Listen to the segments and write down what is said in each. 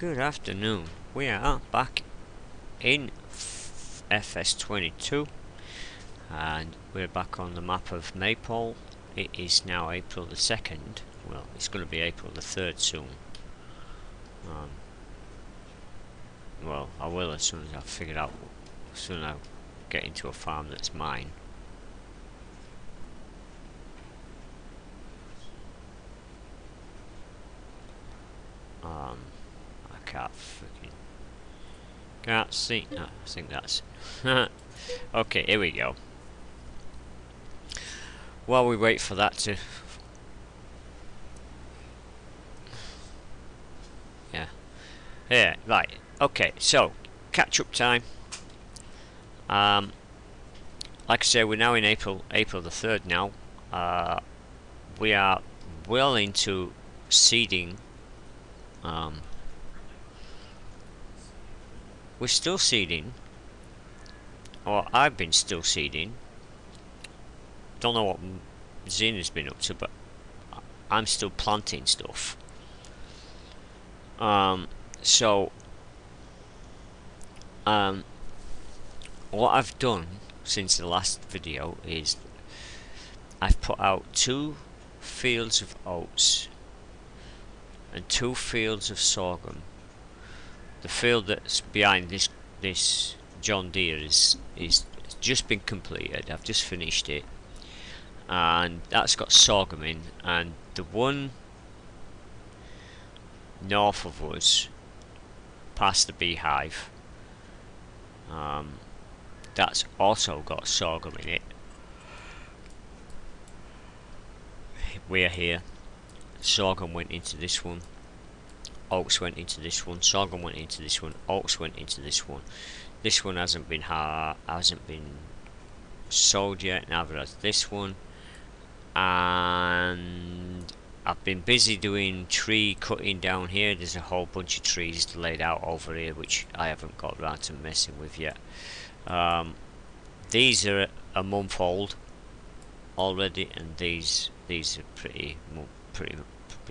Good afternoon. We are back in FS22 and we're back on the map of Maypole. It is now April the 2nd. Well, it's going to be April the 3rd soon. Well, I will as soon as I figure out, as soon as I get into a farm that's mine. Can't see. No, I think that's okay. Here we go. While we wait for that to, yeah, right. Okay, so catch up time. Like I say, we're now in April the 3rd now. We are well into seeding. We're still seeding, or I've been still seeding. Don't know what Zena's been up to, but I'm still planting stuff. What I've done since the last video is I've put out 2 fields of oats and 2 fields of sorghum. The field that's behind this John Deere is just been completed. I've just finished it, and that's got sorghum in, and the one north of us, past the beehive, that's also got sorghum in it. We're here. Sorghum went into this one. Oats went into this one, sorghum went into this one, oats went into this one. This one hasn't been sold yet, neither has this one. And I've been busy doing tree cutting down here. There's a whole bunch of trees laid out over here which I haven't got around to messing with yet. These are a month old already, and these are pretty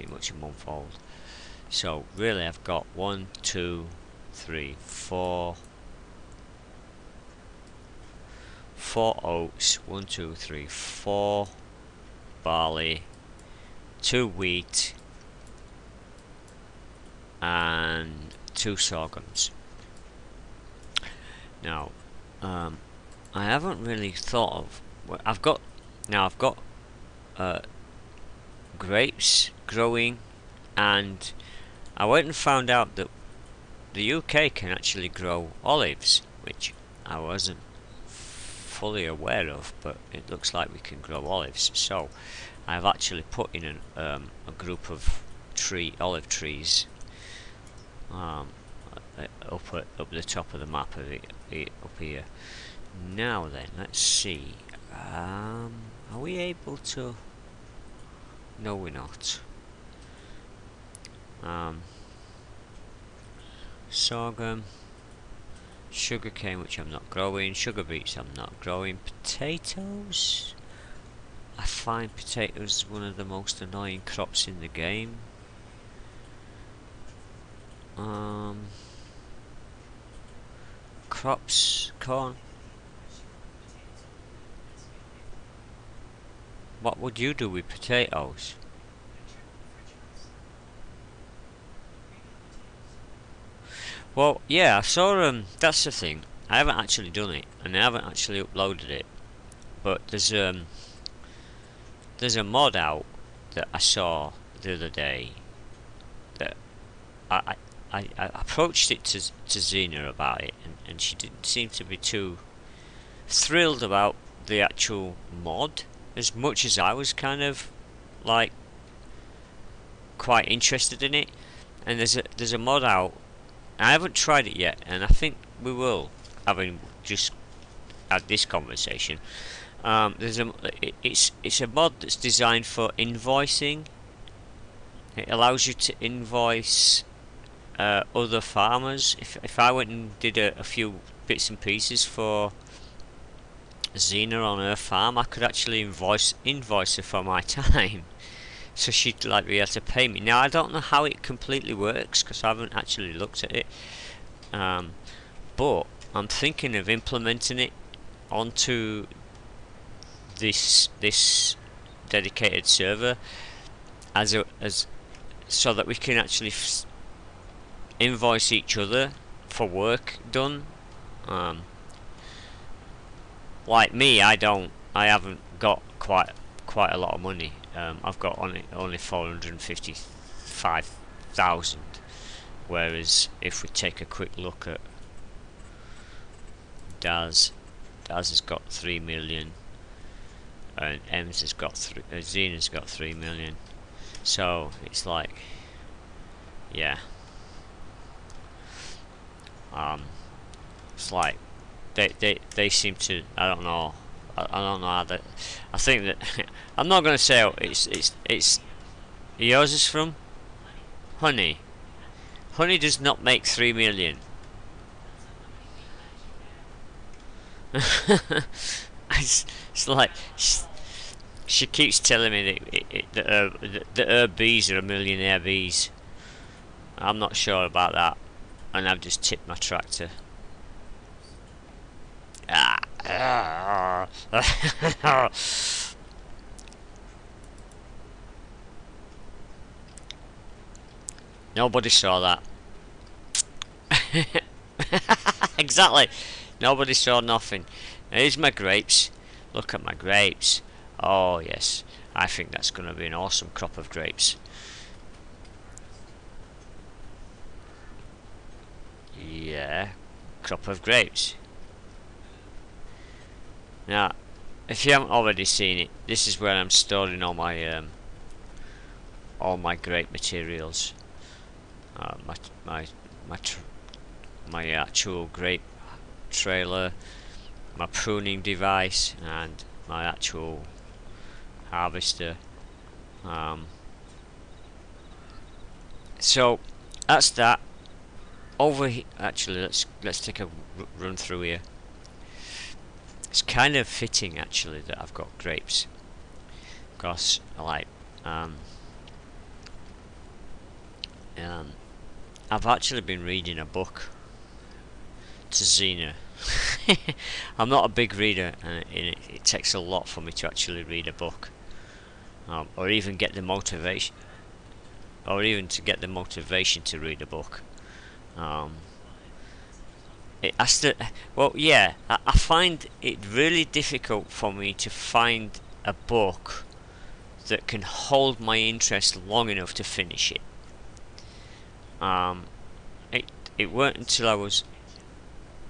much a month old. So really I've got 1, 2, 3, 4 oats, 1, 2, 3, 4 barley, 2 wheat and 2 sorghums. Now I haven't really thought of what I've got. Now I've got grapes growing, and I went and found out that the UK can actually grow olives, which I wasn't fully aware of, but it looks like we can grow olives. So I've actually put in a group of olive trees up the top of the map of it up here. Now then, let's see. Are we able to? No, we're not. Sorghum, sugarcane, which I'm not growing, sugar beets I'm not growing, potatoes. I find potatoes one of the most annoying crops in the game. Crops, corn. What would you do with potatoes? Well, yeah, I saw that's the thing. I haven't actually done it, and I haven't actually uploaded it. But there's a mod out that I saw the other day that I approached it to Zena about it, and she didn't seem to be too thrilled about the actual mod as much as I was kind of like quite interested in it. And there's a mod out. I haven't tried it yet, and I think we will, having just had this conversation. It's a mod that's designed for invoicing. It allows you to invoice other farmers. If I went and did a few bits and pieces for Xena on her farm, I could actually invoice her for my time. so she'd like be able to pay me. Now I don't know how it completely works because I haven't actually looked at it, but I'm thinking of implementing it onto this dedicated server as so that we can actually invoice each other for work done. Like me, I haven't got quite a lot of money. I've got only 455,000, whereas if we take a quick look at Daz has got 3 million, and Ems has got Zena's got 3 million. So it's like, yeah, it's like they seem to, I don't know how that. I think that I'm not gonna say it's yours is from Honey. Honey does not make 3 million. it's like she keeps telling me that her bees are millionaire bees. I'm not sure about that, and I've just tipped my tractor. Nobody saw that. Exactly. Nobody saw nothing. Here's my grapes. Look at my grapes. Oh yes, I think that's going to be an awesome crop of grapes. Yeah, crop of grapes. Now, if you haven't already seen it, this is where I'm storing all my grape materials. My actual grape trailer, my pruning device, and my actual harvester. So that's that. Over here, actually, let's take a run through here. It's kind of fitting actually that I've got grapes, because like I've actually been reading a book to Xena. I'm not a big reader, and it takes a lot for me to actually read a book, or even get the motivation, to read a book. It has to. Well, yeah, I find it really difficult for me to find a book that can hold my interest long enough to finish it. It weren't until I was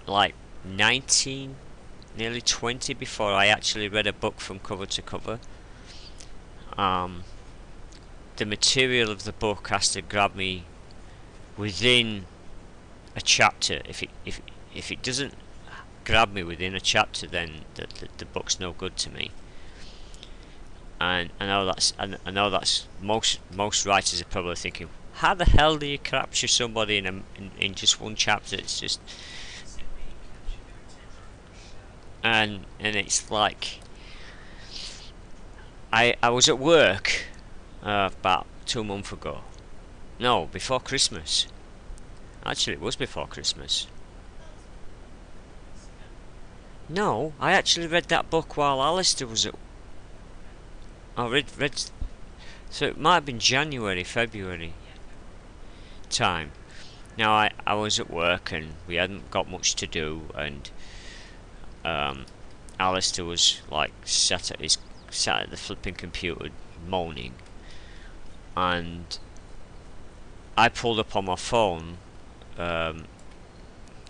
like 19, nearly 20, before I actually read a book from cover to cover. The material of the book has to grab me within a chapter. If it doesn't grab me within a chapter, then the book's no good to me. And I know that's most writers are probably thinking, how the hell do you capture somebody in just one chapter? It's just, and it's like, I was at work about 2 months ago. No, before Christmas. Actually, it was before Christmas. No, I actually read that book while Alistair was at. I read. So it might have been January, February time. Now I was at work and we hadn't got much to do, and Alistair was like sat at the flipping computer moaning, and I pulled up on my phone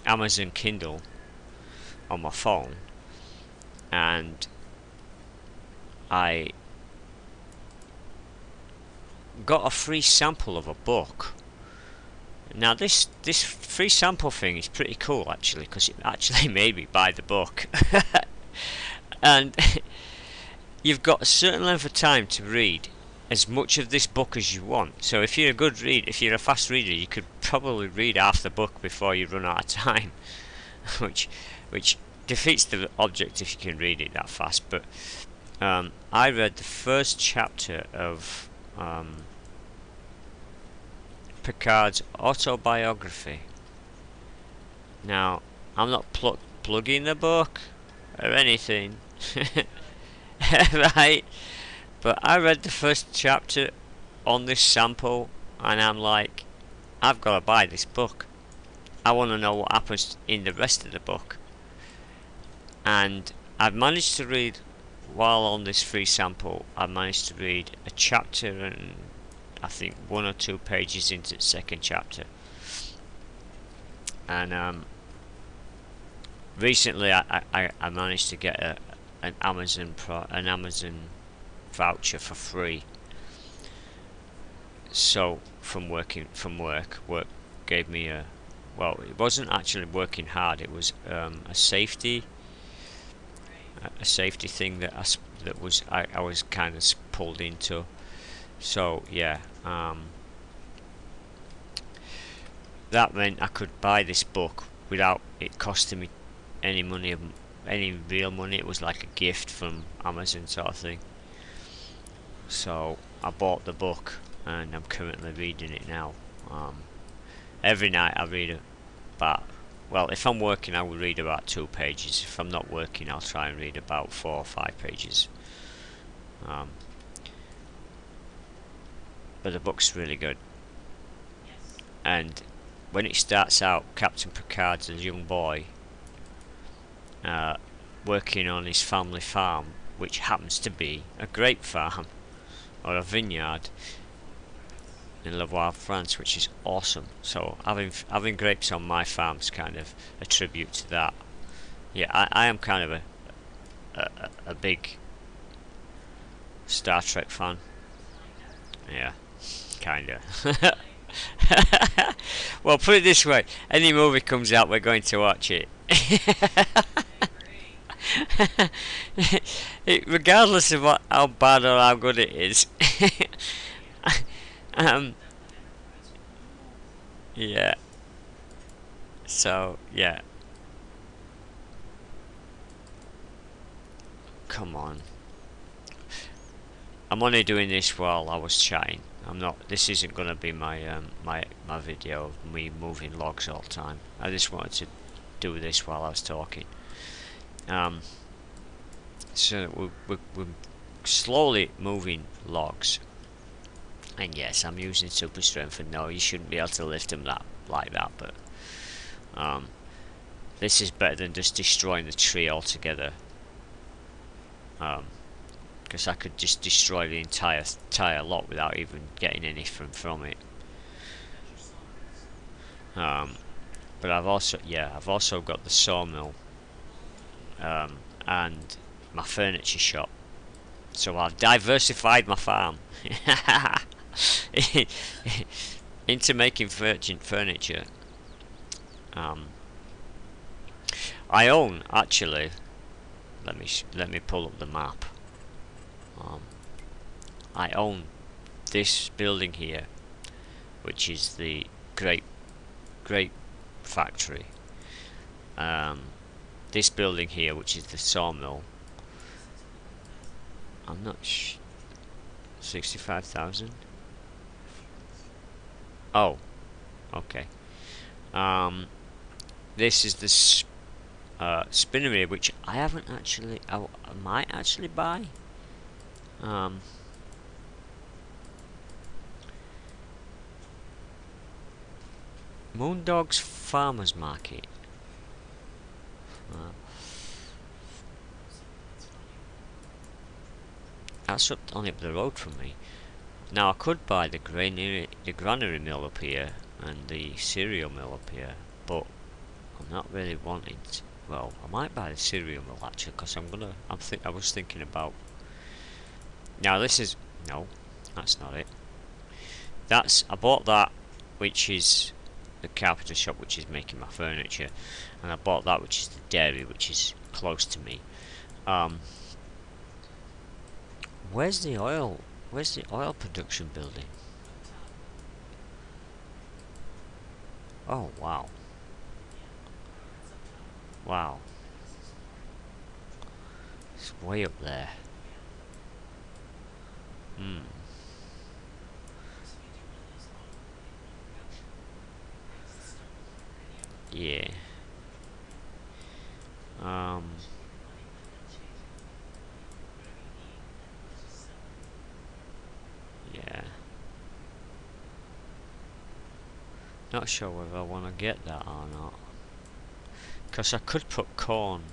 Amazon Kindle on my phone, and I got a free sample of a book. Now this free sample thing is pretty cool actually, because it actually made me buy the book. And you've got a certain length of time to read as much of this book as you want. So if you're a fast reader, you could probably read half the book before you run out of time, which defeats the object if you can read it that fast. But I read the first chapter of Picard's autobiography. Now, I'm not plugging the book or anything, right? But I read the first chapter on this sample, and I'm like, I've got to buy this book. I want to know what happens in the rest of the book. And I've managed to read, while on this free sample, I managed to read a chapter and I think 1 or 2 pages into the second chapter. And recently I managed to get an Amazon voucher for free. So from work gave me a, well, it wasn't actually working hard. It was a safety thing that I was kind of pulled into. So yeah, that meant I could buy this book without it costing me any money, any real money. It was like a gift from Amazon sort of thing. So I bought the book and I'm currently reading it now. Every night I read about, well, if I'm working I will read about 2 pages. If I'm not working I'll try and read about 4 or 5 pages. But the book's really good. And when it starts out, Captain Picard's a young boy working on his family farm, which happens to be a grape farm or a vineyard in Laval, France, which is awesome. So having grapes on my farm's kind of a tribute to that. Yeah, I am kind of a big Star Trek fan. Yeah, kinda. Well, put it this way: any movie comes out, we're going to watch it. Regardless of how bad or how good it is. Yeah. So yeah. Come on. I'm only doing this while I was chatting. I'm not. This isn't going to be my my video of me moving logs all the time. I just wanted to do this while I was talking. So we're slowly moving logs. And yes, I'm using super strength, and no, you shouldn't be able to lift them like that. But this is better than just destroying the tree altogether. Because I could just destroy the entire lot without even getting anything from it. But I've also got the sawmill and my furniture shop. So I've diversified my farm into making furniture. I own, actually. Let me pull up the map. I own this building here, which is the grape factory. This building here, which is the sawmill. I'm not 65,000. Oh, okay. This is the spinnery, which I haven't actually. I might actually buy. Moondog's Farmers Market. That's only up the road from me. Now I could buy the granary mill up here and the cereal mill up here, but I'm not really wanting to. Well, I might buy the cereal mill actually, because I was thinking about. Now this is no, that's not it. I bought that, which is the carpenter shop, which is making my furniture, and I bought that, which is the dairy, which is close to me. Where's the oil production building? Oh wow. Wow. It's way up there. Yeah. Yeah. Not sure whether I want to get that or not. Because I could put corn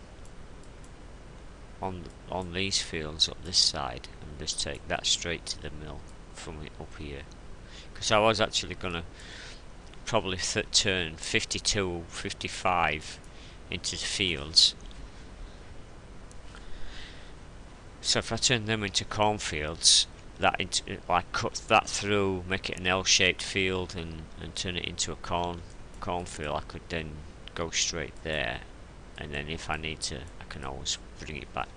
on these fields up this side and just take that straight to the mill from it up here. Because I was actually gonna probably turn 52, 55 into the fields. So if I turn them into cornfields, that into, like cut that through, make it an L-shaped field, and turn it into a cornfield, I could then go straight there, and then if I need to, I can always bring it back.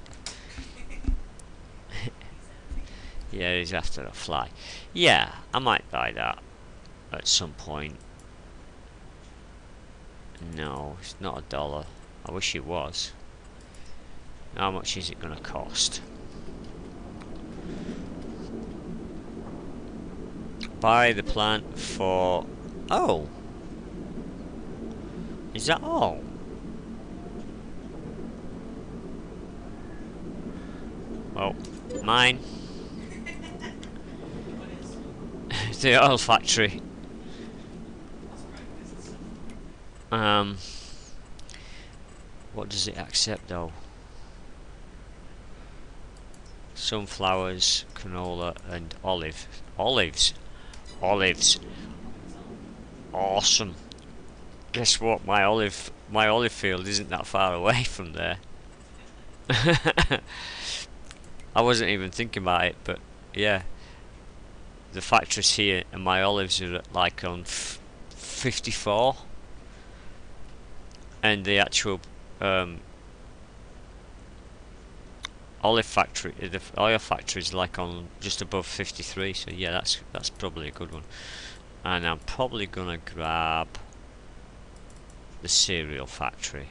Yeah, it's after a fly. Yeah, I might buy that at some point. No, it's not $1. I wish it was. How much is it gonna cost? Buy the plant for... Oh! Is that all? Well, mine. The oil factory. What does it accept though? Sunflowers, canola, and olives. Olives. Awesome. Guess what? My olive field isn't that far away from there. I wasn't even thinking about it, but yeah, the factory's here, and my olives are like on 54, and the actual olive factory, the oil factory is like on just above 53. So yeah, that's probably a good one. And I'm probably gonna grab the cereal factory.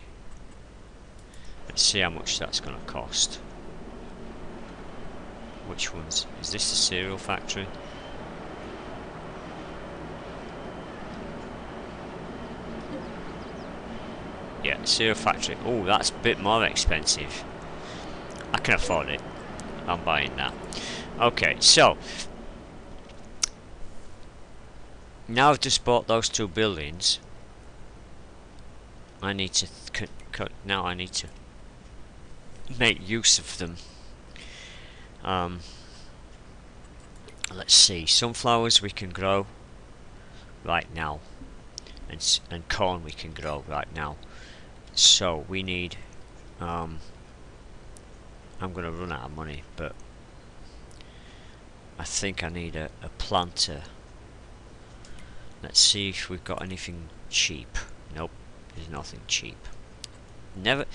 Let's see how much that's gonna cost. Which ones? Is this the cereal factory? Yeah, cereal factory. Oh, that's a bit more expensive. I can afford it. I'm buying that. Okay, so now I've just bought those two buildings. I need to now I need to make use of them. Let's see. Sunflowers we can grow right now, and corn we can grow right now. So we need. I'm gonna run out of money, but I think I need a planter. Let's see if we've got anything cheap. Nope, there's nothing cheap. Never.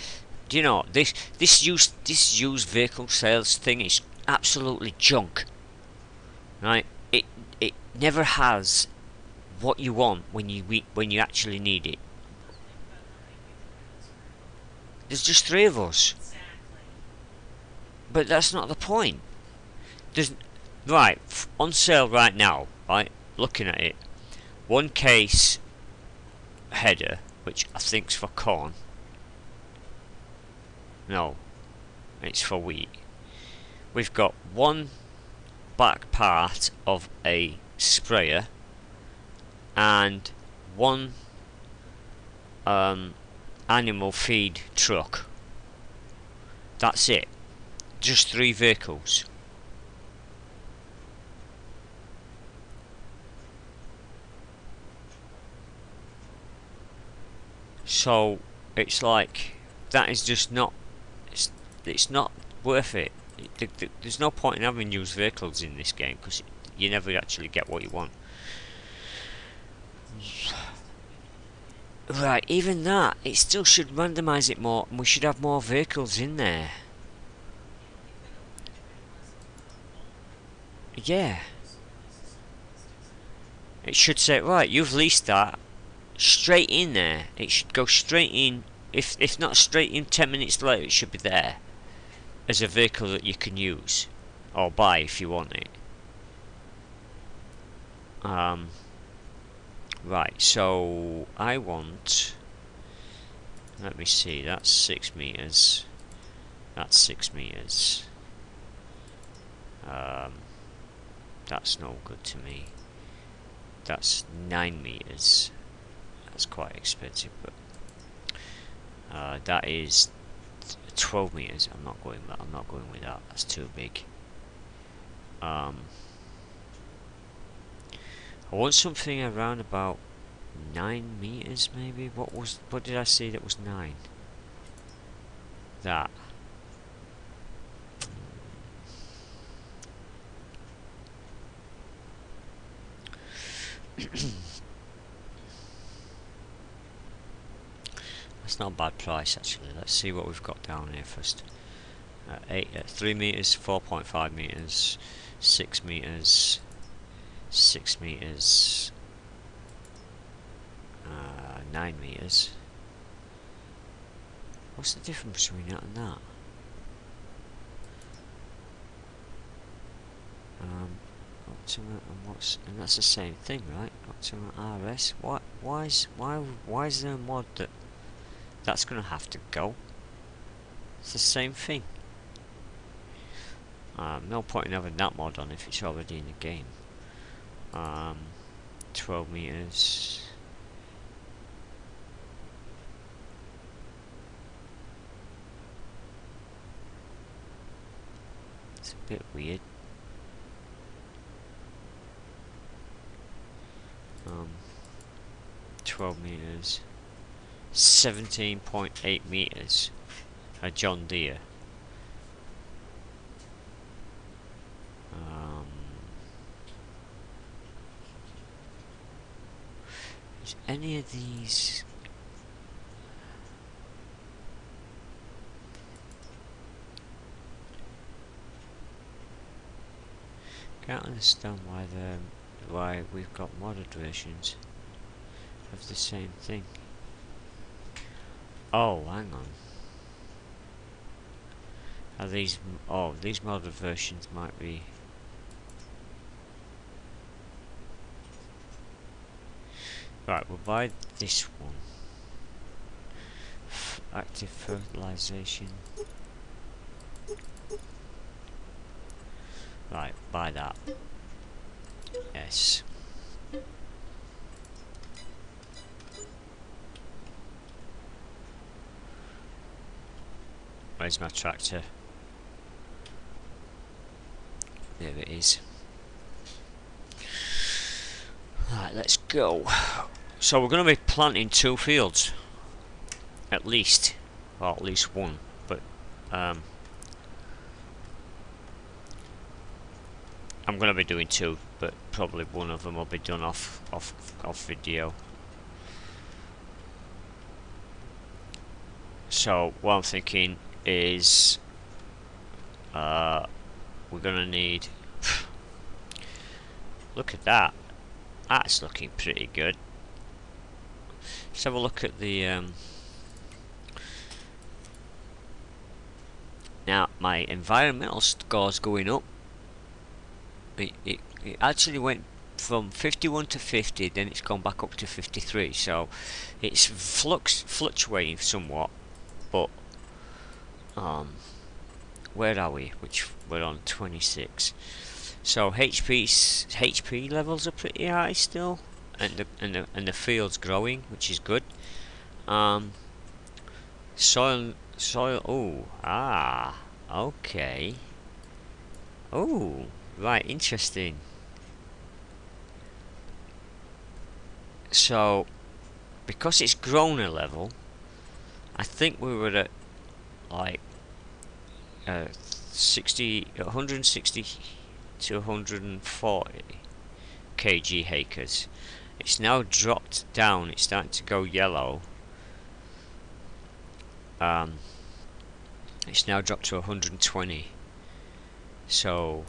Do you know this used vehicle sales thing is absolutely junk, right? It never has what you want when you actually need it. There's just 3 of us, but that's not the point. There's right on sale right now. Right, looking at it, 1 case header, which I think's for corn. No, it's for wheat. We've got 1 back part of a sprayer and 1 animal feed truck. That's it. Just 3 vehicles. So it's like that is just not. It's not worth it. There's no point in having used vehicles in this game because you never actually get what you want. Right, even that, it still should randomise it more, and we should have more vehicles in there. Yeah. It should say, right, you've leased that, straight in there. It should go straight in. If not straight in 10 minutes later, it should be there as a vehicle that you can use or buy if you want it. Right, so I want Let me see, that's 6 meters. That's 6 meters. That's no good to me. That's 9 meters. That's quite expensive, but that is 12 meters. I'm not going with that. That's too big. I want something around about 9 meters, maybe. What did I see that was 9? That. That's not a bad price actually. Let's see what we've got down here first. 3 meters, 4.5 meters, 6 meters, 6 meters, 9 meters. What's the difference between that and that? Ultimate and that's the same thing, right? Ultimate RS. Why is there a mod that's gonna have to go? It's the same thing. No point in having that mod on if it's already in the game. 12 meters. It's a bit weird. 12 meters. 17.8 meters. A John Deere. Is any of these can't understand why we've got modded versions of the same thing. Oh, hang on. Are these? Oh, these modded versions might be. Right, we'll buy this one. Active fertilization. Right, buy that. Yes. Where's my tractor? There it is. Right, let's go. So we're going to be planting 2 fields. At least. Well, at least one. But, I'm going to be doing 2, but probably one of them will be done off video. So what I'm thinking is we're gonna need. Look at that. That's looking pretty good. Let's have a look at the. Now my environmental score's going up. It actually went from 51 to 50, then it's gone back up to 53. So it's fluctuating somewhat, but where are we? Which we're on 26. So HP levels are pretty high still, and the field's growing, which is good. Soil. Oh, okay. Oh, right, interesting. So, because it's grown a level, I think we were at like 160 to 140 kg acres. It's now dropped down. It's starting to go yellow. It's now dropped to 120. So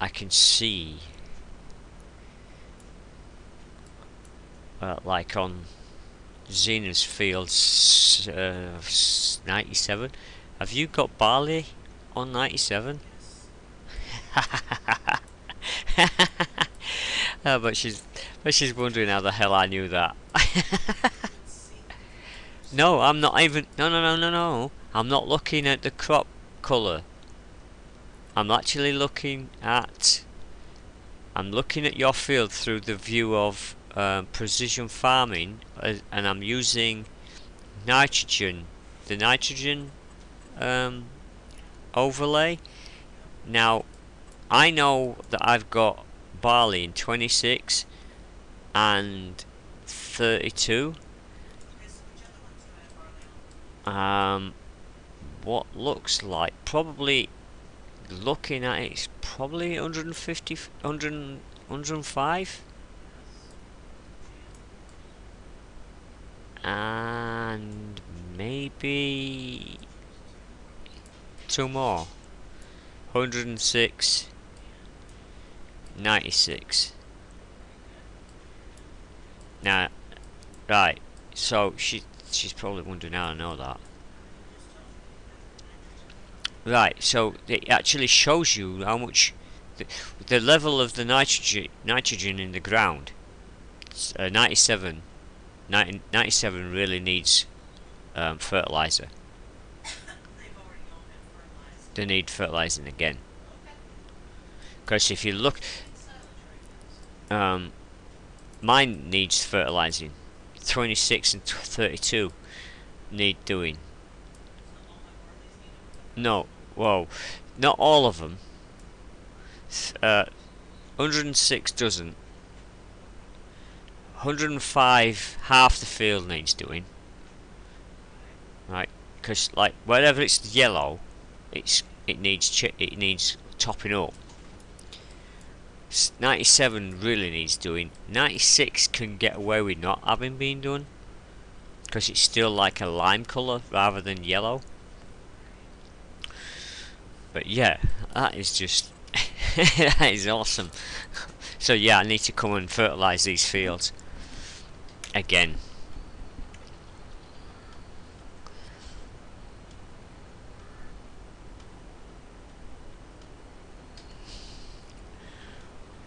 I can see like on Zena's fields 97. Have you got barley on 97? But She's wondering how the hell I knew that. No, I'm not even. No, no, no, no, no. I'm not looking at the crop colour. I'm actually looking at. I'm looking at your field through the view of precision farming, and I'm using nitrogen. The nitrogen um, overlay. Now, I know that I've got barley in 26 and 32. What looks like, probably looking at it, it's probably 150, 100, 105. And maybe two more. 106, 96. Now, right, so she's probably wondering how I know that. Right, so it actually shows you how much the level of the nitrogen in the ground. 97, 97 really needs fertilizer. They need fertilizing again. Because if you look, mine needs fertilizing. 26 and 32 need doing. No, whoa, not all of them. 106 doesn't. 105, half the field needs doing. Right, because like wherever it's yellow, it needs topping up. 97 really needs doing. 96 can get away with not having been done, because it's still like a lime colour rather than yellow. But yeah, that is just that is awesome. So yeah, I need to come and fertilise these fields again.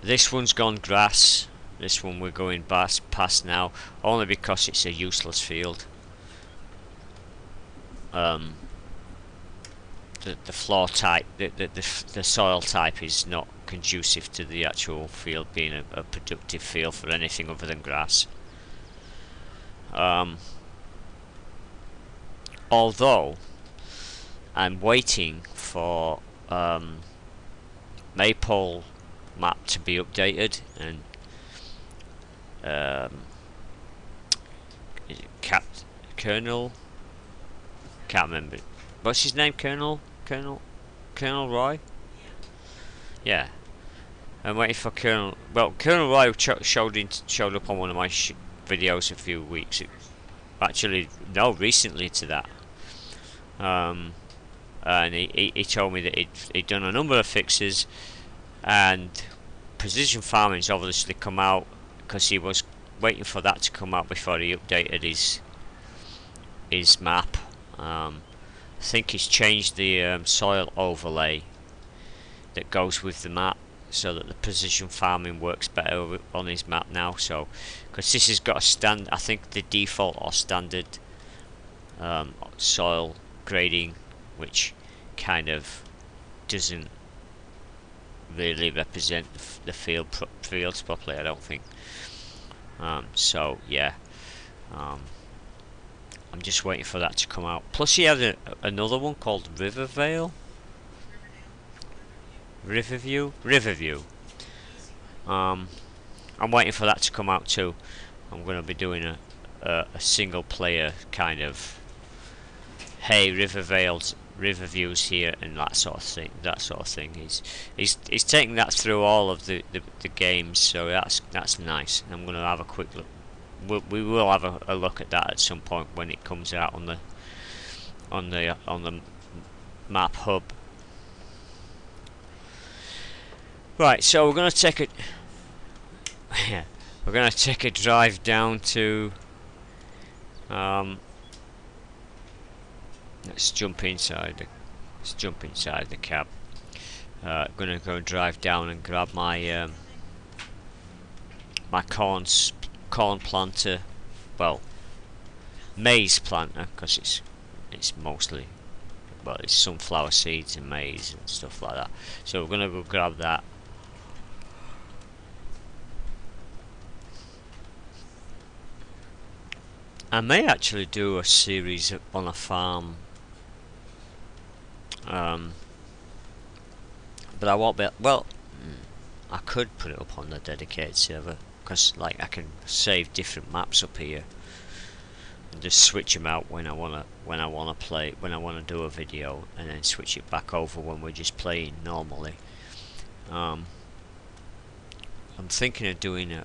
This one's gone grass. This one we're going past now, only because it's a useless field. The floor type, the soil type is not conducive to the actual field being a productive field for anything other than grass. Although I'm waiting for Maypole map to be updated, and Colonel, can't remember what's his name, Colonel Roy. Yeah, I'm waiting for Colonel. Well, Colonel Roy showed up on one of my videos a few weeks. Actually, no, recently to that. And he told me that he'd done a number of fixes, and precision farming's obviously come out, because he was waiting for that to come out before he updated his map. I think he's changed the soil overlay that goes with the map, so that the precision farming works better on his map now. So, because this has got a I think the default or standard soil grading, which kind of doesn't really represent the fields properly, I don't think. So yeah, I'm just waiting for that to come out. Plus he had another one called Riverview. I'm waiting for that to come out too. I'm going to be doing a single player kind of, hey, Riverview's here, and that sort of thing. He's taking that through all of the games, so that's nice. I'm going to have a quick look. We will have a look at that at some point when it comes out on the map hub. Right, so we're going to take a drive down to let's jump inside the cab. Gonna go and drive down and grab my my corn planter, well, maize planter, because it's mostly, well, it's sunflower seeds and maize and stuff like that. So we're gonna go grab that. I may actually do a series on a farm, but I won't be. Well, I could put it up on the dedicated server, because like I can save different maps up here and just switch them out when I wanna play, when I wanna do a video, and then switch it back over when we're just playing normally. I'm thinking of doing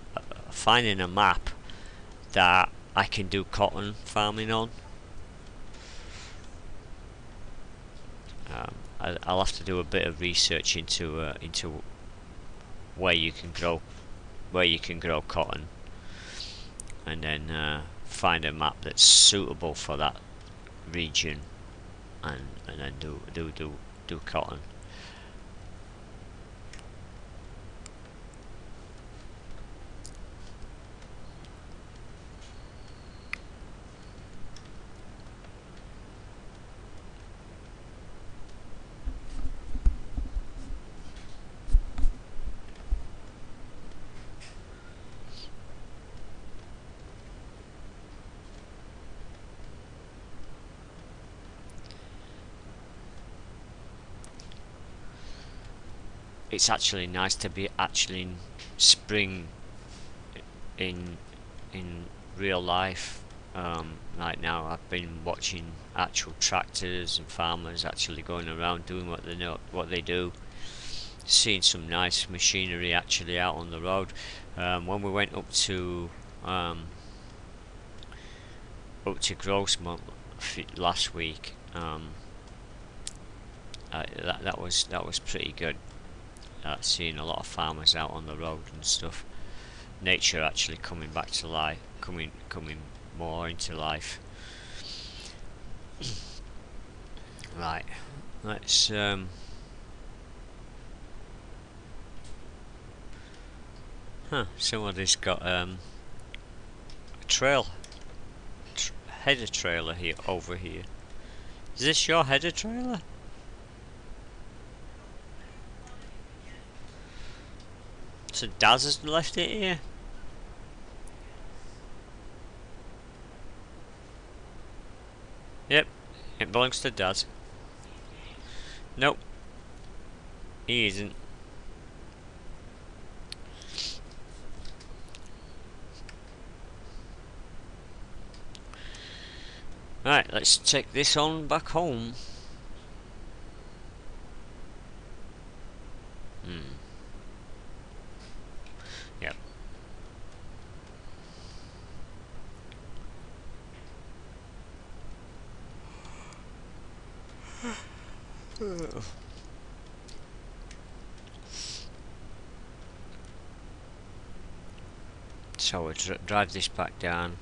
finding a map that I can do cotton farming on. I'll have to do a bit of research into where you can grow cotton, and then find a map that's suitable for that region, and then do cotton. It's actually nice to be actually in spring in real life. Right now I've been watching actual tractors and farmers actually going around doing what they do, seeing some nice machinery actually out on the road. When we went up to Grossmont last week, that was pretty good. Seeing a lot of farmers out on the road and stuff. Nature actually coming back to life, coming more into life. Right, let's somebody's got a header trailer here over here. Is this your header trailer? So Daz has left it here. Yep, it belongs to Daz. Nope, he isn't. Right, let's take this on back home. Yep. So we'll drive this back down.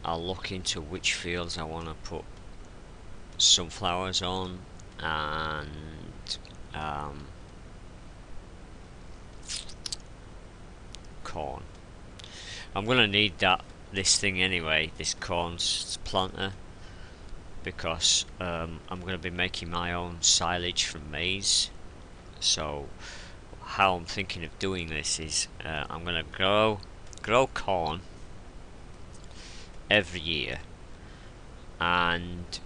I'll look into which fields I want to put sunflowers on, and corn. I'm gonna need this thing anyway, this corn planter, because I'm gonna be making my own silage from maize. So how I'm thinking of doing this is I'm gonna grow corn every year, and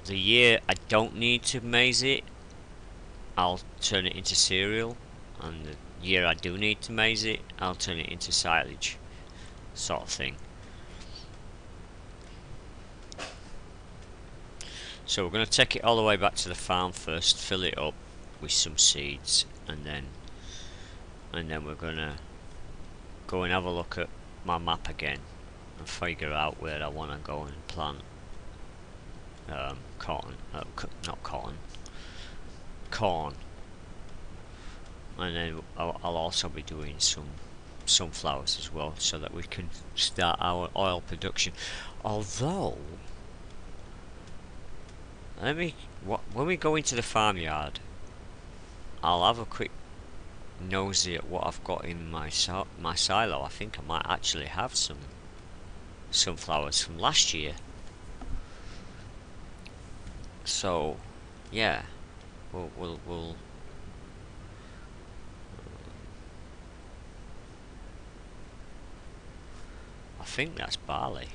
the year I don't need to maize it, I'll turn it into cereal, and the year I do need to maize it, I'll turn it into silage, sort of thing. So we're going to take it all the way back to the farm first, fill it up with some seeds, and then we're going to go and have a look at my map again and figure out where I want to go and plant cotton, not cotton, corn. And then I'll also be doing some sunflowers as well, so that we can start our oil production. Although, when we go into the farmyard, I'll have a quick nosy at what I've got in my silo, I think I might actually have some sunflowers from last year. So, yeah, we'll I think that's barley.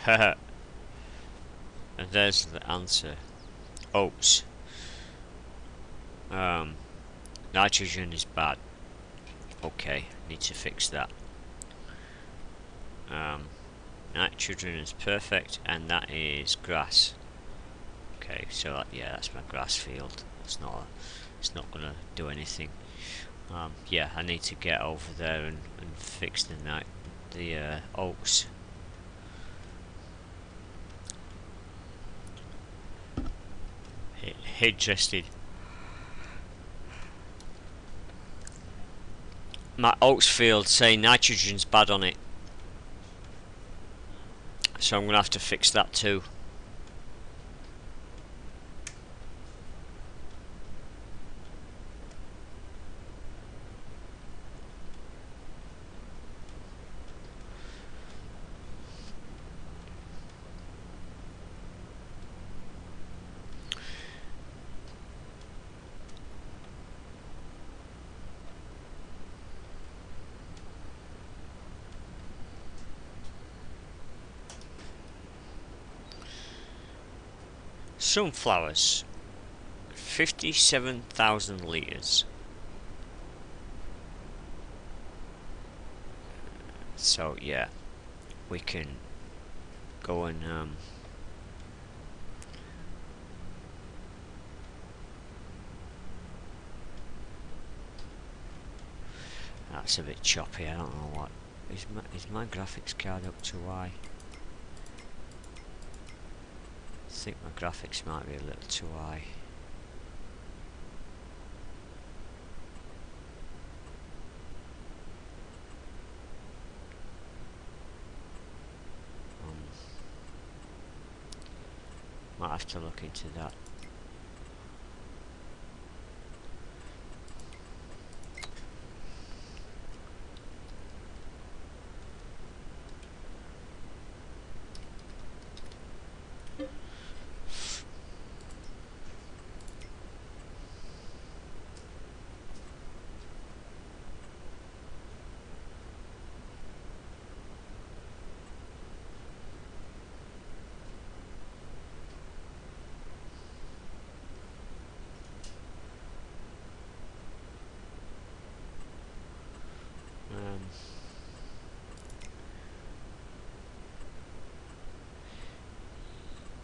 And there's the answer. Oats. Nitrogen is bad. Okay, need to fix that. Nitrogen is perfect, and that is grass. Okay, so yeah, that's my grass field. It's not gonna do anything. Yeah, I need to get over there and fix the oats. Interested. My oats field saying nitrogen's bad on it, so I'm gonna have to fix that too. Sunflowers, 57,000 litres. So yeah, we can go and that's a bit choppy. I don't know what is my graphics card up too high. I think my graphics might be a little too high. Might have to look into that.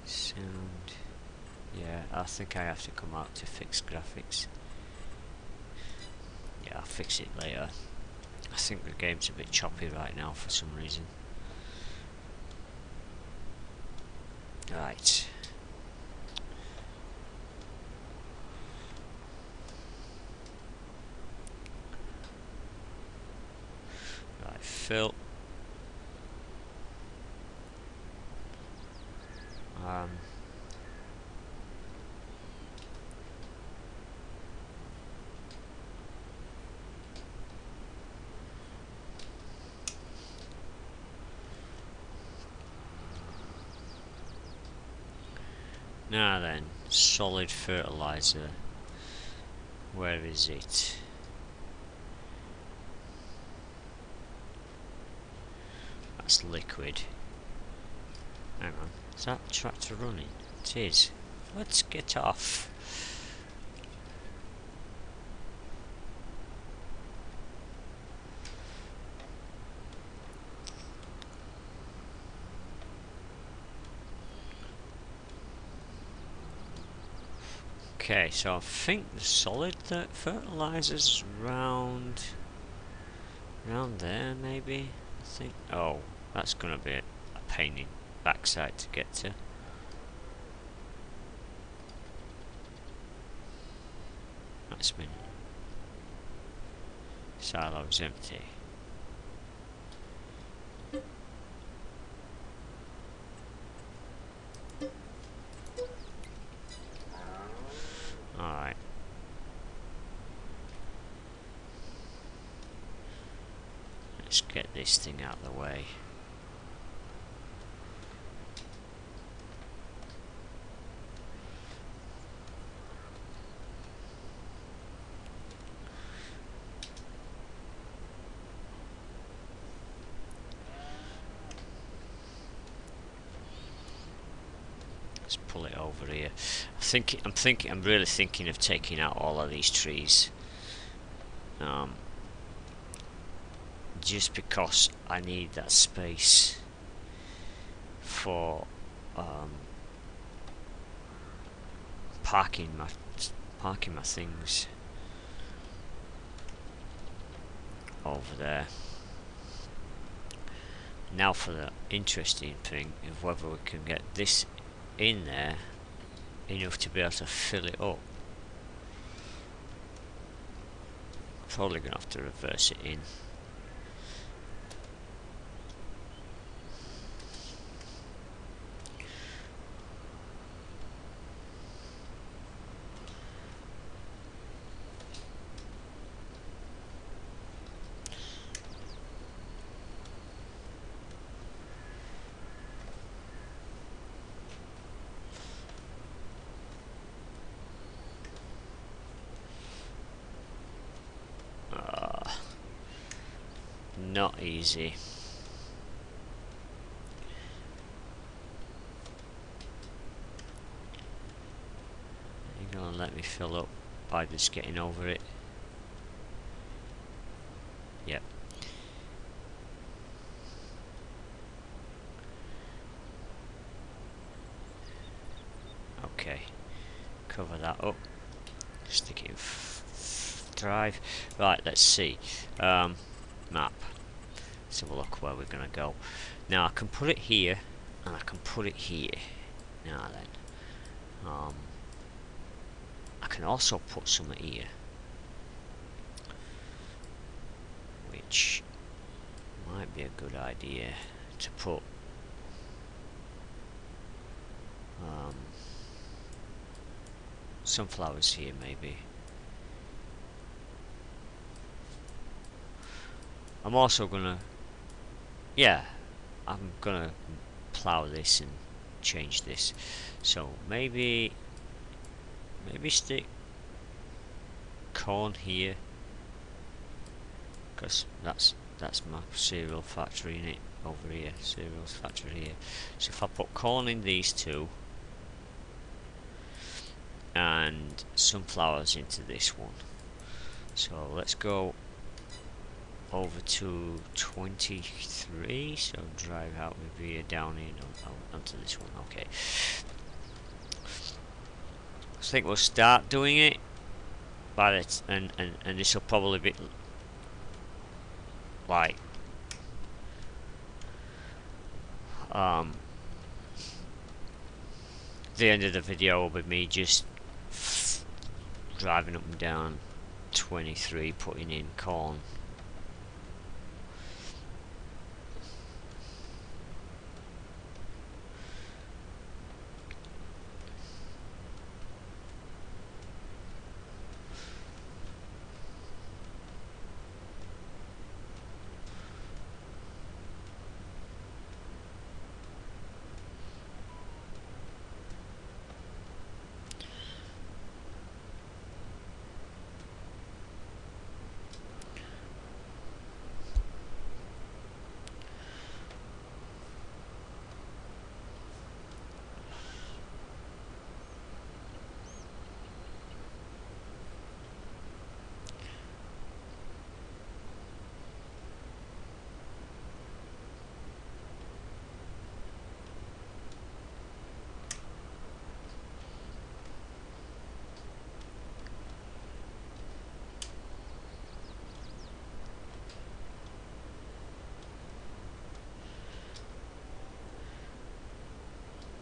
Sound. Yeah, I think I have to come out to fix graphics. Yeah, I'll fix it later. I think the game's a bit choppy right now for some reason. Right. Right, fill. Now then, solid fertilizer. Where is it? That's liquid. Hang on, is that tractor running? It is. Let's get off. Okay, so I think the solid fertilizer's round there maybe. I think. Oh, that's gonna be a pain in backside to get to. That's been silo's empty. Alright. Let's get this thing out of the way. Let's pull it over here. I'm really thinking of taking out all of these trees. Just because I need that space for parking my things over there. Now for the interesting thing of whether we can get this in there enough to be able to fill it up. Probably gonna have to reverse it in. Not easy. You're gonna let me fill up by just getting over it? Yep. Okay. Cover that up. Stick it in drive. Right, let's see. Map. Let's have a look where we're gonna go. Now I can put it here and I can put it here. Now then, I can also put some here, which might be a good idea to put sunflowers here maybe. I'm also gonna, yeah, I'm gonna plow this and change this. So maybe stick corn here, because that's my cereal factory in it over here. Cereals factory here. So if I put corn in these two and sunflowers into this one. So let's go over to 23, so drive out with here down in onto this one. Okay, I think we'll start doing it by it, and this will probably be like the end of the video will be me just driving up and down 23 putting in corn.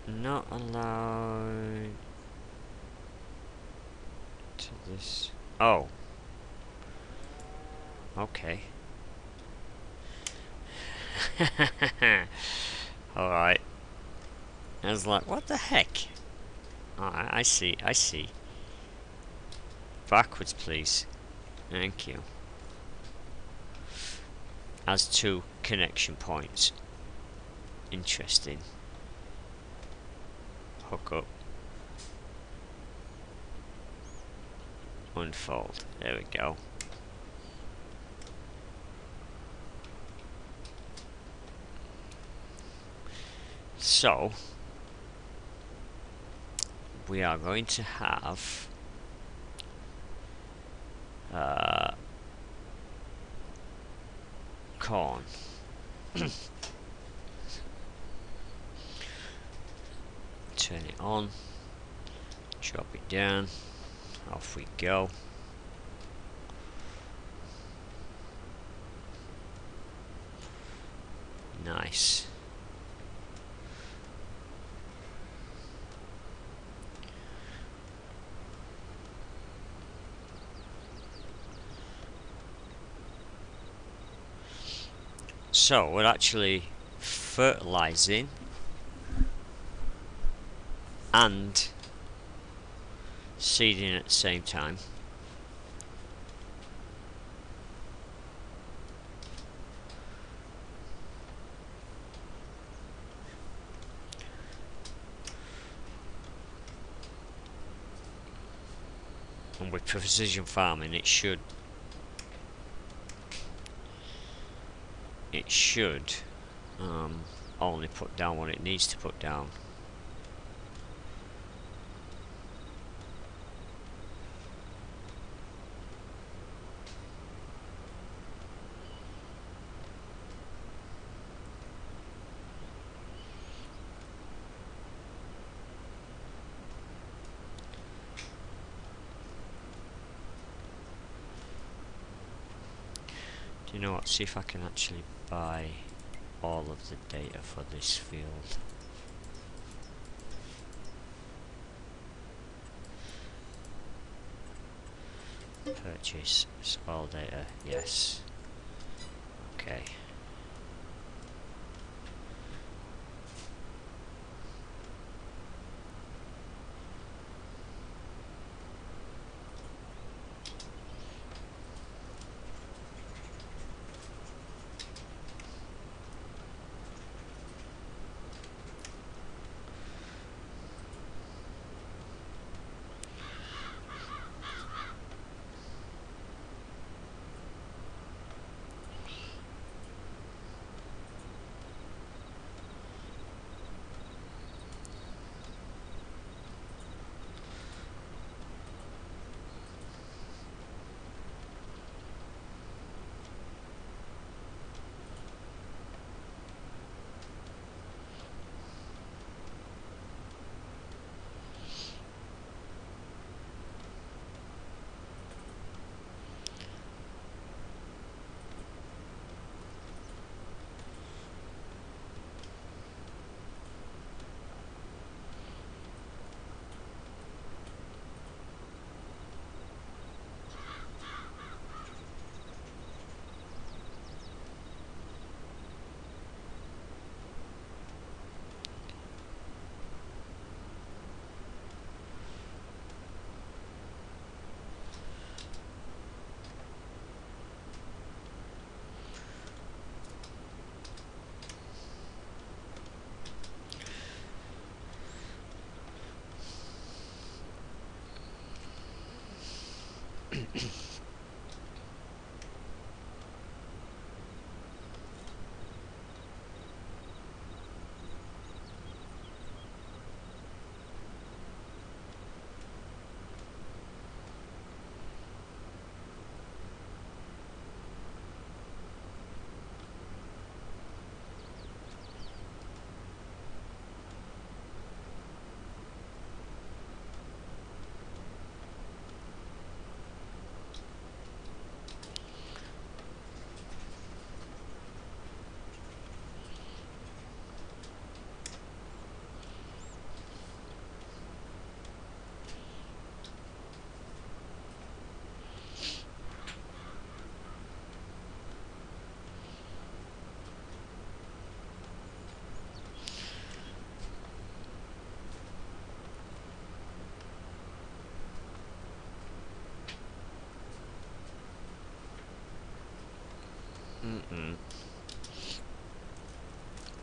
Not allowed to this. Oh. Okay. Alright. I was like, what the heck? Alright, I see. backwards, please. Thank you. Has 2 connection points. Interesting. Hook up. Unfold. There we go. So we are going to have corn. Turn it on, drop it down, off we go. Nice. So we're actually fertilizing and seeding at the same time. And with precision farming it should only put down what it needs to put down. Do you know what? See if I can actually buy all of the data for this field. Purchase soil data, yes. Okay.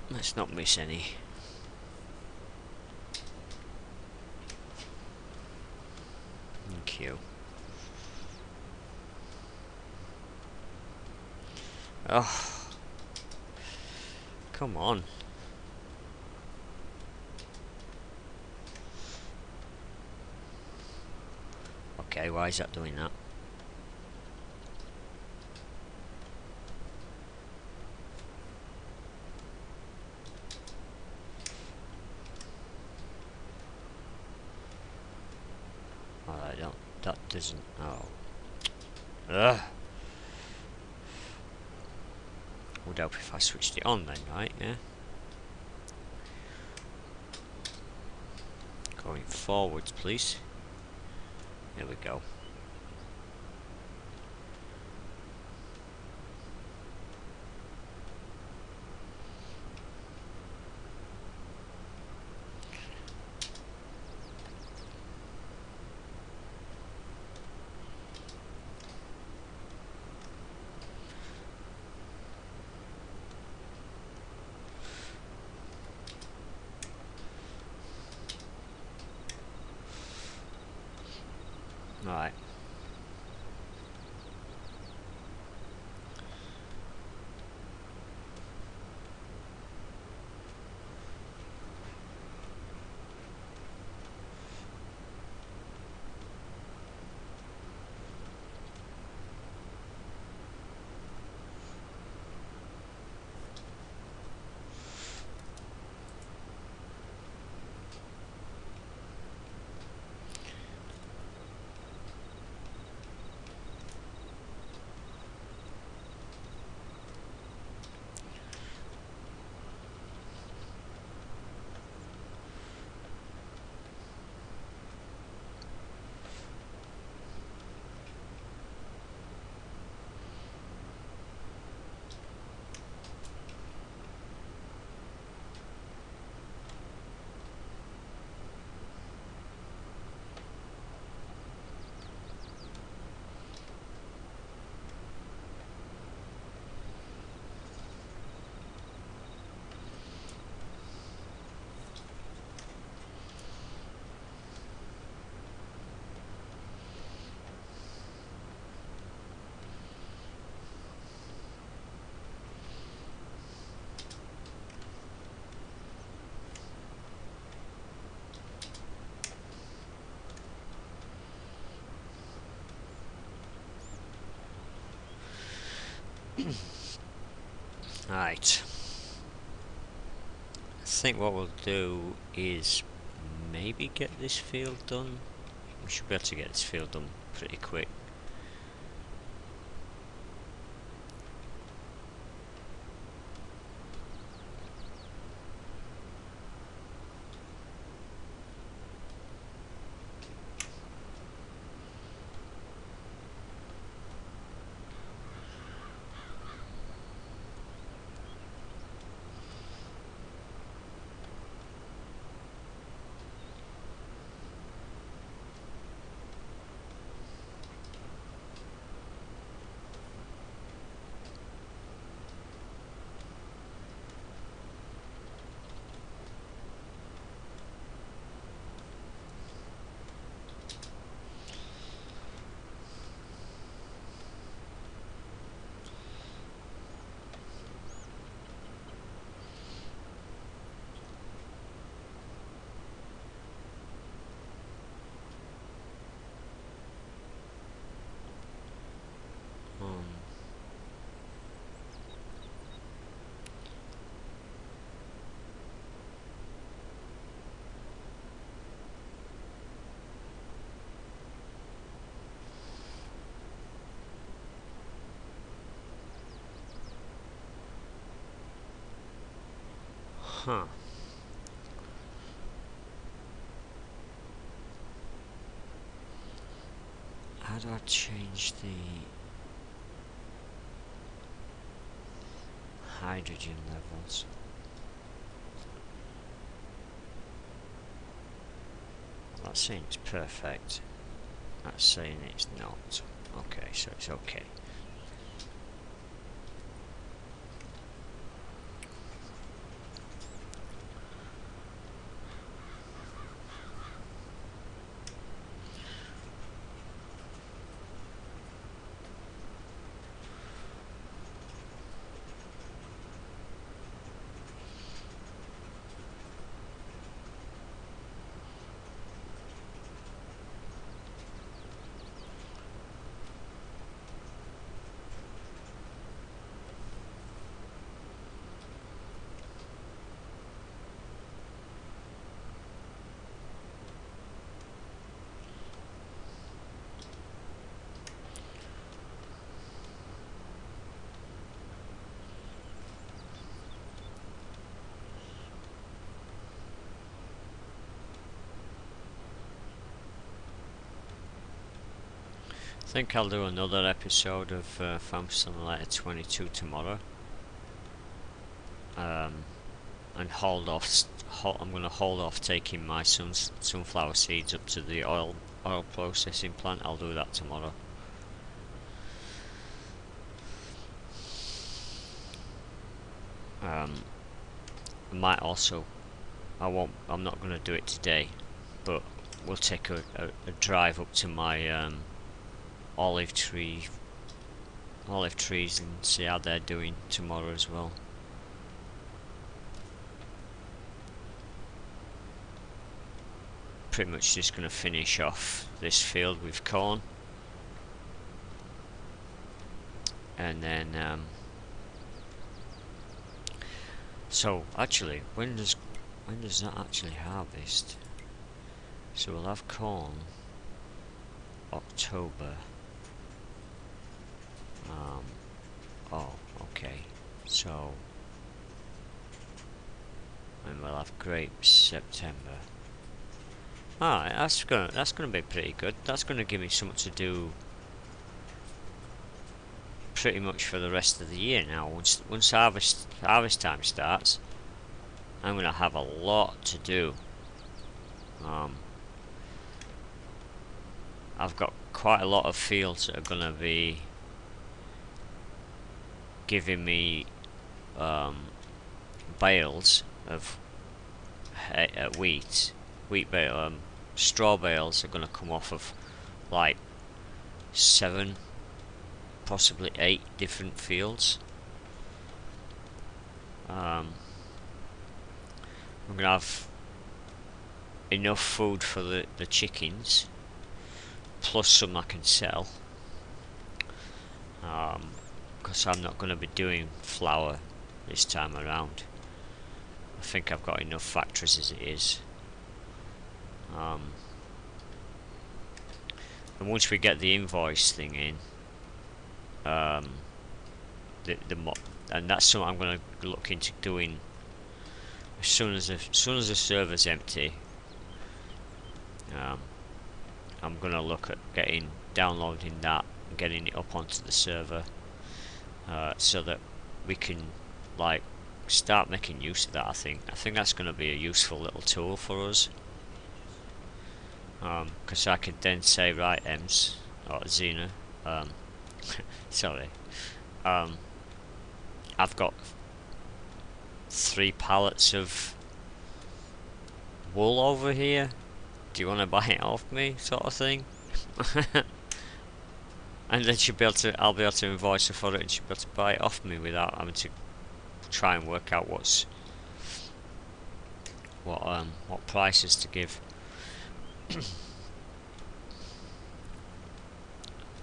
Let's not miss any. Thank you. Oh, come on. Okay, why is that doing that? Oh, I don't. That doesn't. Oh. Ugh. Would help if I switched it on then, right? Yeah. Going forwards, please. There we go. Right. Right. I think what we'll do is maybe get this field done. We should be able to get this field done pretty quick. Um, huh. How do I change the hydrogen levels? That's saying it's perfect. That's saying it's not. Okay, so it's okay. think I'll do another episode of Farm Simulator 22 tomorrow. And hold off. I'm going to hold off taking my sunflower seeds up to the oil processing plant. I'll do that tomorrow. I might also. I'm not going to do it today, but we'll take a drive up to my olive trees and see how they're doing tomorrow as well. Pretty much just going to finish off this field with corn, and then so actually when does that actually harvest? So we'll have corn October. Oh, okay. So, and we'll have grapes September. Alright, that's gonna be pretty good. That's gonna give me something to do pretty much for the rest of the year now. Once harvest time starts, I'm gonna have a lot to do. I've got quite a lot of fields that are gonna be giving me bales of wheat bale. Straw bales are going to come off of like 7, possibly 8 different fields. I'm going to have enough food for the chickens, plus some I can sell, because I'm not going to be doing flour this time around. I think I've got enough factories as it is. And once we get the invoice thing in, and that's something I'm going to look into doing as soon as the server's empty. I'm going to look at downloading that and getting it up onto the server, so that we can like start making use of that. I think that's going to be a useful little tool for us. Because I could then say, right, Ems, or Xena, sorry, I've got 3 pallets of wool over here, do you want to buy it off me, sort of thing? And then I'll be able to invoice her for it, and she'll be able to buy it off me without having to try and work out what prices to give.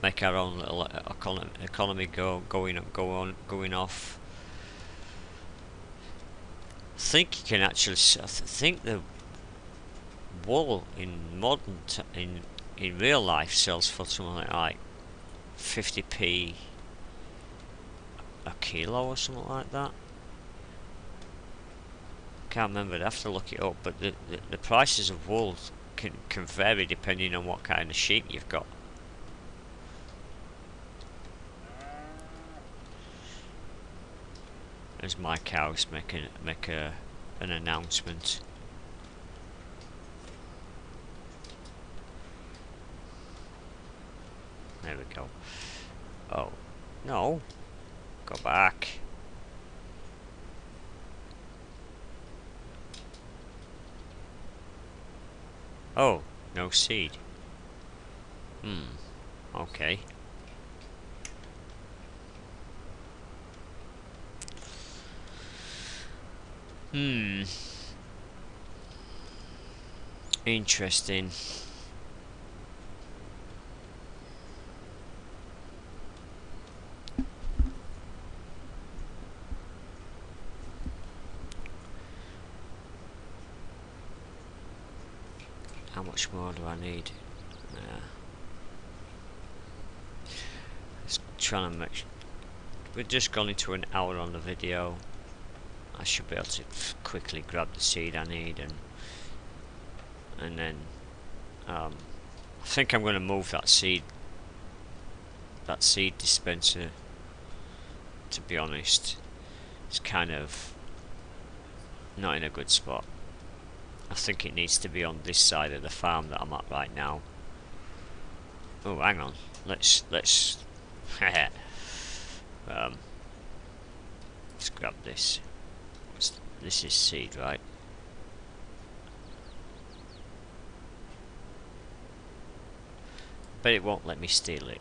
Make our own little economy going off. I think you can actually. I think the wool in in real life sells for something like 50p a kilo or something like that. Can't remember. I'd have to look it up. But the prices of wool can vary depending on what kind of sheep you've got. As my cows make an announcement. There we go. Oh no! Go back. Oh, no seed. Okay. Interesting. How much more do I need? Just trying to make. We've just gone into an hour on the video. I should be able to quickly grab the seed I need, and then I think I'm going to move that seed that seed dispenser, to be honest, is kind of not in a good spot. I think it needs to be on this side of the farm that I'm at right now. Oh, hang on. Let's let's grab this. This is seed, right? But it won't let me steal it.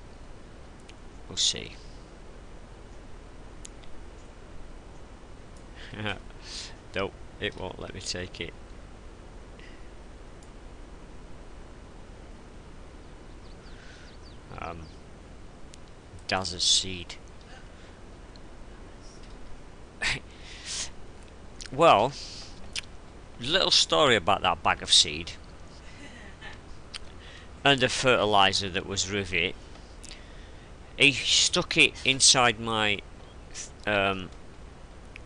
We'll see. Nope, it won't let me take it. Daz's seed. Well, little story about that bag of seed and the fertilizer that was with it. He stuck it inside my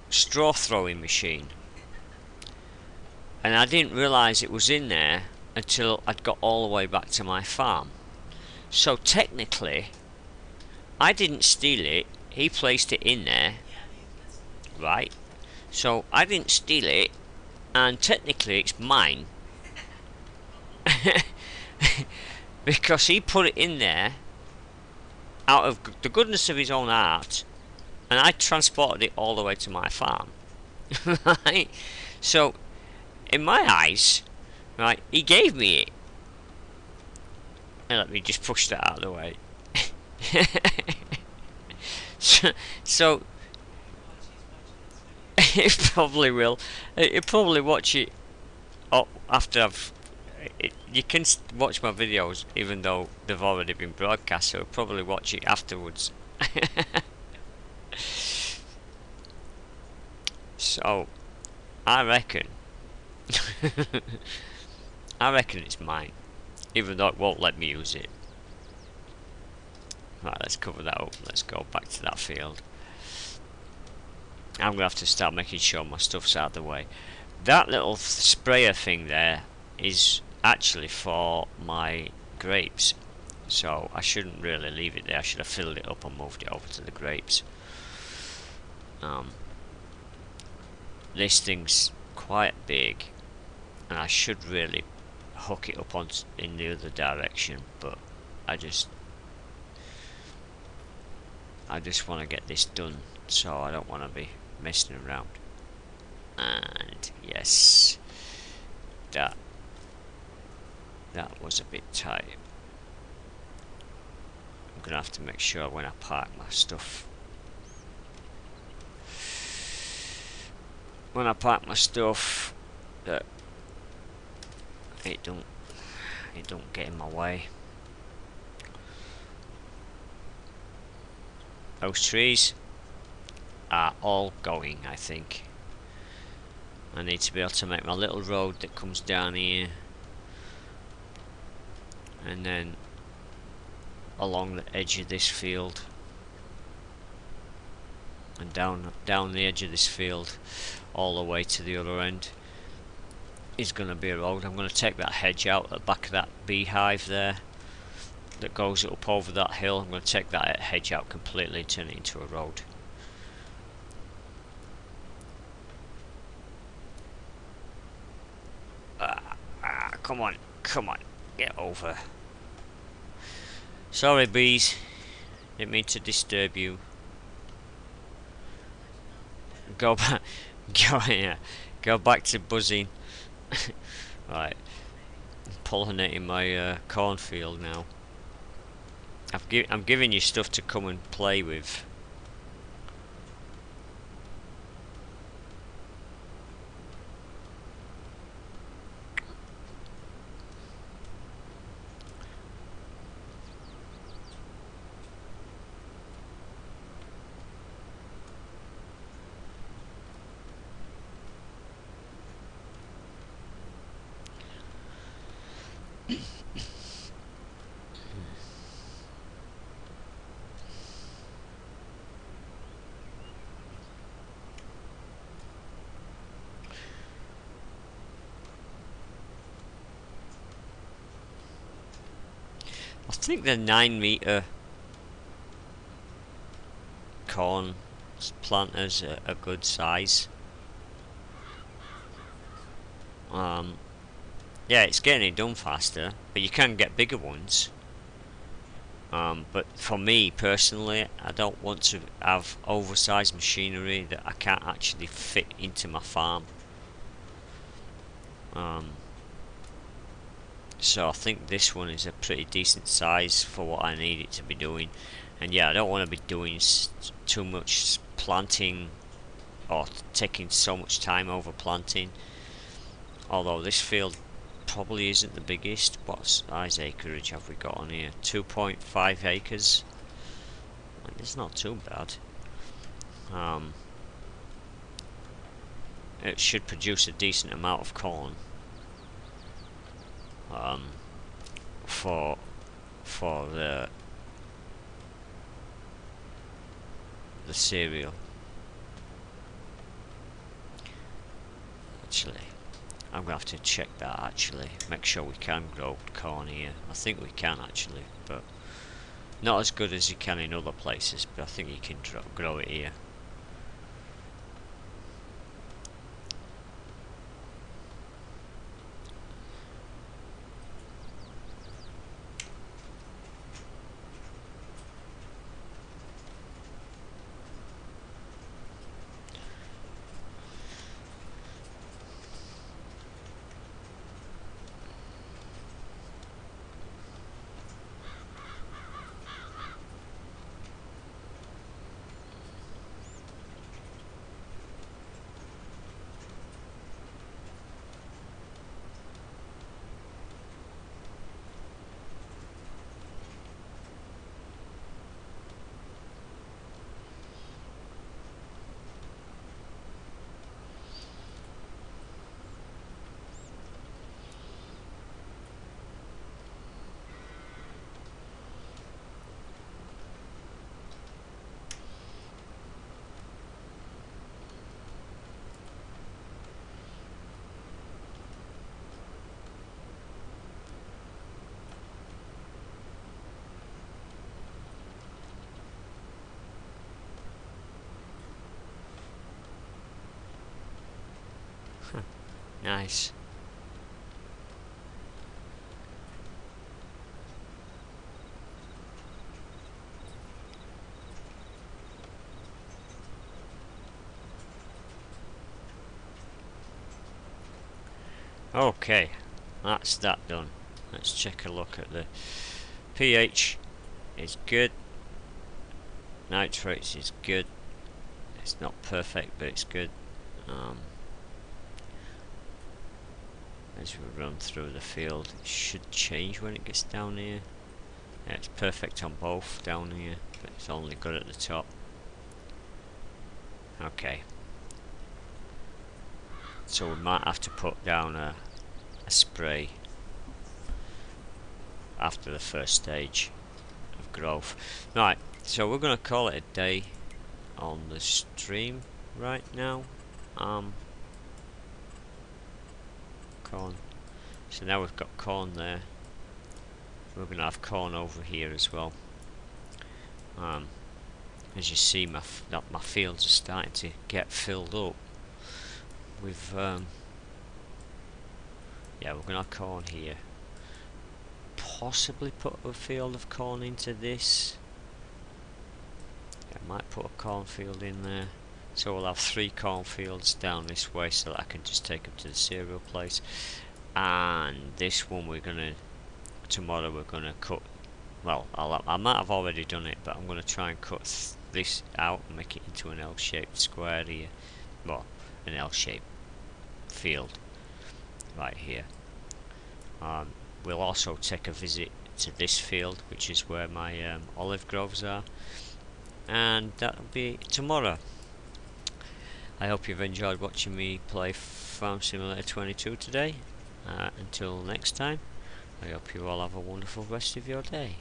straw throwing machine, and I didn't realise it was in there until I'd got all the way back to my farm. So technically I didn't steal it, he placed it in there, right? So I didn't steal it, and technically it's mine. Because he put it in there out of the goodness of his own heart, and I transported it all the way to my farm. Right? So in my eyes, right, he gave me it. And let me just push that out of the way. so it probably will. It probably watch it after I've. You can watch my videos even though they've already been broadcast, so I'll probably watch it afterwards. So I reckon it's mine, even though it won't let me use it. Right, let's cover that up. Let's go back to that field. I'm gonna have to start making sure my stuff's out of the way. That little sprayer thing there is actually for my grapes, so I shouldn't really leave it there. I should have filled it up and moved it over to the grapes. This thing's quite big, and I should really hook it up in the other direction, but I just want to get this done, so I don't want to be messing around. And yes, that was a bit tight. I'm gonna have to make sure when I park my stuff, that it don't get in my way. Those trees are all going, I think. I need to be able to make my little road that comes down here, and then along the edge of this field, and down the edge of this field all the way to the other end is going to be a road. I'm going to take that hedge out at the back of that beehive there that goes up over that hill. I'm going to take that hedge out completely and turn it into a road. Come on, get over. Sorry, bees, didn't mean to disturb you. Go back, go back to buzzing. Right, I'm pollinating my cornfield now. I'm giving you stuff to come and play with. I think the 9 meter corn planters a good size. Yeah, it's getting it done faster, but you can get bigger ones. But for me personally, I don't want to have oversized machinery that I can't actually fit into my farm. So I think this one is a pretty decent size for what I need it to be doing. And yeah, I don't want to be doing too much planting or taking so much time over planting. Although this field probably isn't the biggest. What size acreage have we got on here? 2.5 acres. It's not too bad. It should produce a decent amount of corn. For the cereal. Actually, I'm gonna have to check that. Actually, make sure we can grow corn here. I think we can actually, but not as good as you can in other places. But I think you can grow it here. Nice. Okay, that's that done. Let's check a look at the pH. Is good. Nitrates is good. It's not perfect, but it's good. As we run through the field, it should change when it gets down here. Yeah, it's perfect on both down here, but it's only good at the top. Okay. So we might have to put down a spray after the first stage of growth. Right, so we're going to call it a day on the stream right now. Corn. So now we've got corn there. We're going to have corn over here as well. As you see, my fields are starting to get filled up with yeah, we're going to have corn here. Possibly put a field of corn into this. I might put a cornfield in there. So we'll have 3 cornfields down this way so that I can just take them to the cereal place. And this one tomorrow we're going to cut, well, I might have already done it, but I'm going to try and cut this out and make it into an L-shaped square here. Well, an L-shaped field right here. We'll also take a visit to this field, which is where my olive groves are, and that'll be tomorrow. I hope you've enjoyed watching me play Farm Simulator 22 today. Until next time, I hope you all have a wonderful rest of your day.